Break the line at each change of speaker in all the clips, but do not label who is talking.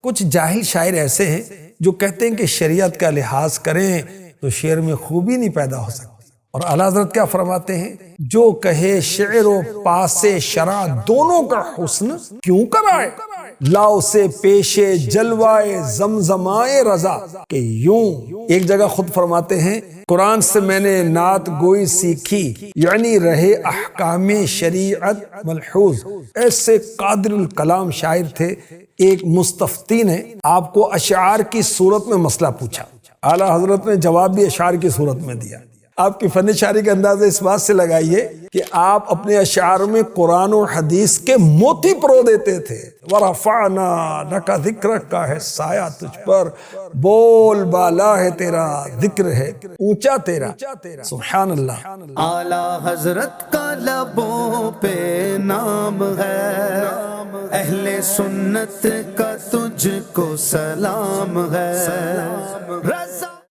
کچھ جاہل شاعر ایسے ہیں جو کہتے ہیں کہ شریعت کا لحاظ کریں تو شعر میں خوبی نہیں پیدا ہو سکتی، اور اعلیٰ حضرت کیا فرماتے ہیں، جو کہے شعر و پاس شرع دونوں کا حسن کیوں کرائے، لاؤ سے پیشے جلوائے زمزمائے رضا، کہ یوں ایک جگہ خود فرماتے ہیں قرآن سے میں نے نعت گوئی سیکھی، یعنی رہے احکام شریعت ملحوظ۔ ایسے قادر الکلام شاعر تھے۔ ایک مستفتی نے آپ کو اشعار کی صورت میں مسئلہ پوچھا، اعلیٰ حضرت نے جواب بھی اشعار کی صورت میں دیا۔ آپ کی فن شاعری کا اندازہ اس بات سے لگائیے کہ آپ اپنے اشعار میں قرآن و حدیث کے موتی پرو دیتے تھے۔ وَرَفَعْنَا لَكَ ذِكْرَكَ کا ہے سایہ تجھ پر، بول بالا ہے تیرا، ذکر ہے اونچا تیرا، سبحان اللہ۔
اعلیٰ حضرت کا لبوں پہ نام ہے، اہل سنت کا تجھ کو سلام ہے۔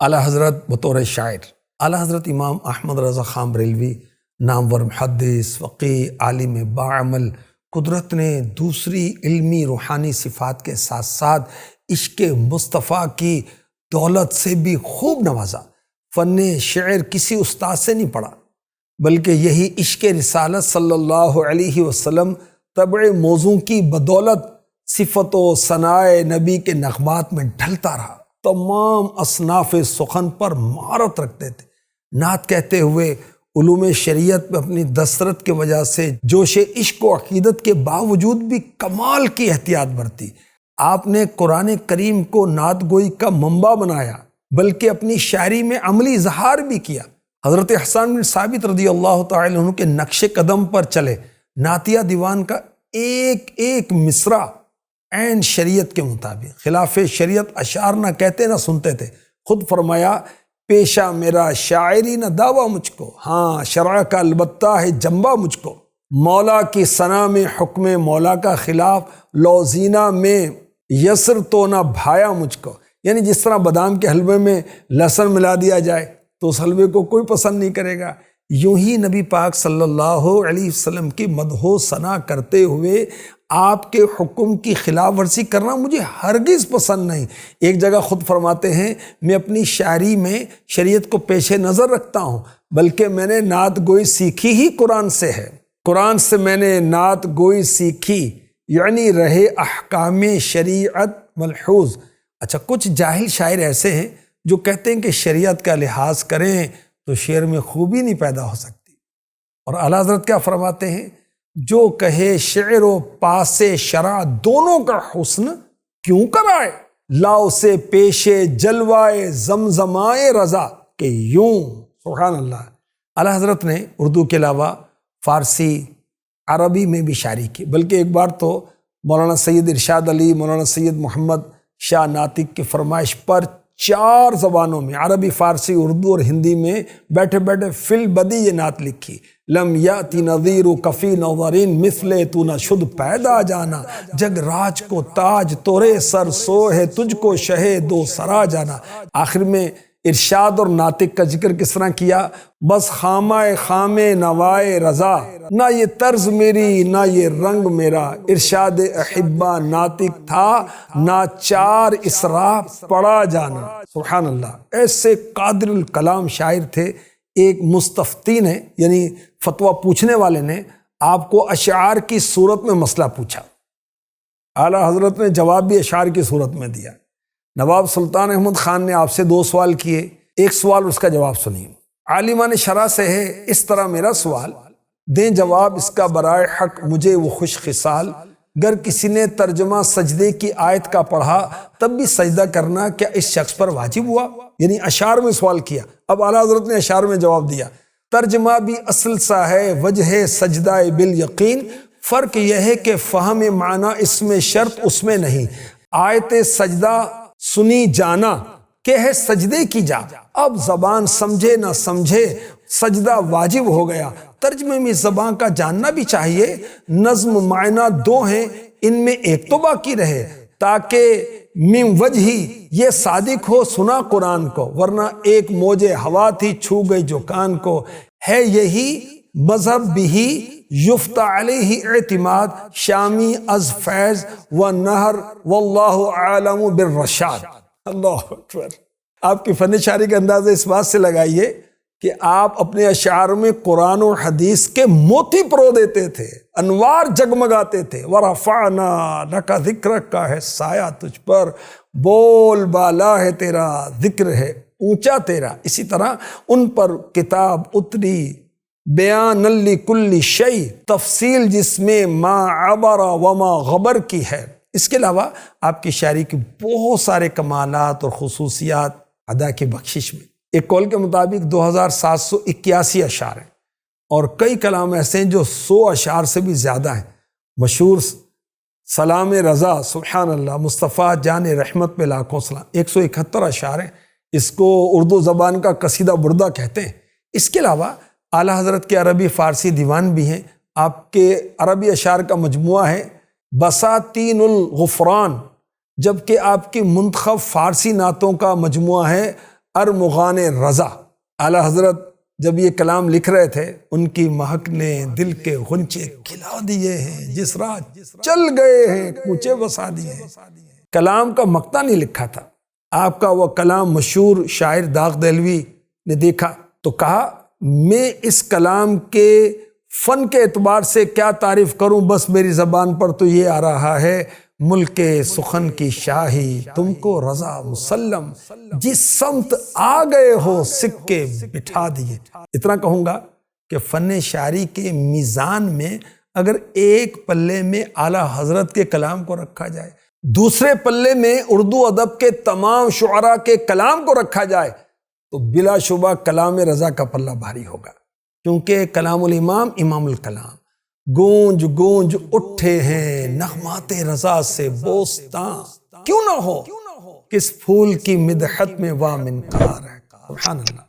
اعلیٰ حضرت بطور شاعر، اعلیٰ حضرت امام احمد رضا خان بریلوی نامور محدث، فقیہ، عالم باعمل، قدرت نے دوسری علمی روحانی صفات کے ساتھ ساتھ عشق مصطفیٰ کی دولت سے بھی خوب نوازا۔ فن شعر کسی استاد سے نہیں پڑھا، بلکہ یہی عشق رسالت صلی اللہ علیہ وسلم طبع موضوع کی بدولت صفت و ثناء نبی کے نغمات میں ڈھلتا رہا۔ تمام اصناف سخن پر مہارت رکھتے تھے۔ نعت کہتے ہوئے علوم شریعت میں اپنی دسترت کی وجہ سے جوش عشق و عقیدت کے باوجود بھی کمال کی احتیاط برتی۔ آپ نے قرآن کریم کو نعت گوئی کا منبع بنایا، بلکہ اپنی شاعری میں عملی اظہار بھی کیا۔ حضرت حسان بن ثابت رضی اللہ تعالی عنہ کے نقش قدم پر چلے۔ نعتیہ دیوان کا ایک ایک مصرع عین شریعت کے مطابق، خلاف شریعت اشعار نہ کہتے نہ سنتے تھے۔ خود فرمایا، پیشہ میرا شاعری نہ دعویٰ مجھ کو، ہاں شرع کا البتہ ہے جنبہ مجھ کو، مولا کی ثنا میں حکم مولا کا خلاف، لوزینہ میں یسر تو نہ بھایا مجھ کو۔ یعنی جس طرح بادام کے حلوے میں لہسن ملا دیا جائے تو اس حلوے کو کوئی پسند نہیں کرے گا، یوں ہی نبی پاک صلی اللہ علیہ وسلم کی مدح و ثنا کرتے ہوئے آپ کے حکم کی خلاف ورزی کرنا مجھے ہرگز پسند نہیں۔ ایک جگہ خود فرماتے ہیں، میں اپنی شاعری میں شریعت کو پیش نظر رکھتا ہوں، بلکہ میں نے نعت گوئی سیکھی ہی قرآن سے ہے۔ قرآن سے میں نے نعت گوئی سیکھی، یعنی رہے احکام شریعت ملحوظ۔ اچھا، کچھ جاہل شاعر ایسے ہیں جو کہتے ہیں کہ شریعت کا لحاظ کریں تو شعر میں خوبی نہیں پیدا ہو سکتی، اور اعلیٰ حضرت کیا فرماتے ہیں، جو کہے شعر و پاس شرع دونوں کا حسن کیوں کرائے، لاؤ سے پیشے جلوائے زمزمائے رضا، کہ یوں سبحان اللہ۔ اعلیٰ حضرت نے اردو کے علاوہ فارسی، عربی میں بھی شاعری کی، بلکہ ایک بار تو مولانا سید ارشاد علی، مولانا سید محمد شاہ ناطق کی فرمائش پر 4 زبانوں میں، عربی، فارسی، اردو اور ہندی میں بیٹھے بیٹھے فی البدی یہ نعت لکھی۔ لم یاتی نظیر کفی نظرین مثل تو نہ شد پیدا جانا، جگ راج کو تاج تورے سر سو ہے تجھ کو شہ دو سرا جانا۔ آخر میں ارشاد اور ناطق کا ذکر کس طرح کیا، بس خامہ خام نوائے رضا، نہ یہ طرز میری نہ یہ رنگ میرا، ارشاد احبہ ناطق تھا نہ 4 اسراف پڑا جانا۔ سبحان اللہ، ایسے قادر الکلام شاعر تھے۔ ایک مستفتی نے، یعنی فتویٰ پوچھنے والے نے، آپ کو اشعار کی صورت میں مسئلہ پوچھا، اعلیٰ حضرت نے جواب بھی اشعار کی صورت میں دیا۔ نواب سلطان احمد خان نے آپ سے 2 سوال کیے، ایک سوال اس کا جواب سنیے۔ عالمان شرح سے ہے، اس طرح میرا سوال دیں جواب اس کا برائے حق مجھے وہ خوش خصال، گر کسی نے ترجمہ سجدے کی آیت کا پڑھا تب بھی سجدہ کرنا کیا اس شخص پر واجب ہوا؟ یعنی اشعار میں سوال کیا، اب اعلیٰ حضرت نے اشعار میں جواب دیا۔ ترجمہ بھی اصل سا ہے وجہ سجدہ بالیقین، فرق یہ ہے کہ فہم معنی اس میں شرط اس میں نہیں۔ آیت سجدہ سنی جانا کہ ہے سجدے کی جا، اب زبان سمجھے نہ سمجھے سجدہ واجب ہو گیا۔ ترجمے میں زبان کا جاننا بھی چاہیے، نظم معنی 2 ہیں، ان میں ایک تو باقی رہے تاکہ من وجہی یہ صادق ہو سنا قرآن کو، ورنہ ایک موج ہوا تھی چھو گئی جو کان کو، ہے یہی مذہب بھی یفتح علیہ اعتماد شامی از فیض و نہر واللہ عالم بالرشاد۔ اللہ اکبر۔ آپ کی فن شاعری کا اندازہ اس بات سے لگائیے کہ آپ اپنے اشعار میں قرآن و حدیث کے موتی پرو دیتے تھے، انوار جگمگاتے تھے۔ وَرَفَعْنَا لَكَ ذِكْرَكَ کا ہے سایہ تجھ پر، بول بالا ہے تیرا، ذکر ہے اونچا تیرا۔ اسی طرح ان پر کتاب اتری بیان لکل شیء، تفصیل جس میں ما عبر وما غبر کی ہے۔ اس کے علاوہ آپ کی شاعری کے بہت سارے کمالات اور خصوصیات ادا کی بخشش میں۔ ایک قول کے مطابق 2781 اشعار ہیں، اور کئی کلام ایسے ہیں جو 100 اشعار سے بھی زیادہ ہیں۔ مشہور سلام رضا، سبحان اللہ، مصطفیٰ جان رحمت پہ لاکھوں سلام، 171 اشعار ہیں۔ اس کو اردو زبان کا قصیدہ بردہ کہتے ہیں۔ اس کے علاوہ اعلیٰ حضرت کے عربی فارسی دیوان بھی ہیں۔ آپ کے عربی اشعار کا مجموعہ ہے بساتین الغفران، جبکہ آپ کی منتخب فارسی نعتوں کا مجموعہ ہے ارمغان رضا۔ اعلیٰ حضرت جب یہ کلام لکھ رہے تھے، ان کی مہک نے دل کے غنچے کھلا دیے ہیں، جس راہ چل گئے ہیں کوچے بسا دیے ہیں۔ کلام کا مقطع نہیں لکھا تھا۔ آپ کا وہ کلام مشہور شاعر داغ دہلوی نے دیکھا تو کہا، میں اس کلام کے فن کے اعتبار سے کیا تعریف کروں، بس میری زبان پر تو یہ آ رہا ہے، ملک سخن کی شاہی تم کو رضا مسلم، جس سمت آ گئے ہو سکے بٹھا دیے۔ اتنا کہوں گا کہ فن شاعری کے میزان میں اگر ایک پلے میں اعلیٰ حضرت کے کلام کو رکھا جائے، دوسرے پلے میں اردو ادب کے تمام شعراء کے کلام کو رکھا جائے، تو بلا شبہ کلام رضا کا پلہ بھاری ہوگا، کیونکہ کلام الامام امام الکلام۔ گونج گونج اٹھے ہیں نغمات رضا سے بوستاں، کیوں نہ ہو کس پھول کی مدحت میں وامنکار ہے۔ سبحان اللہ۔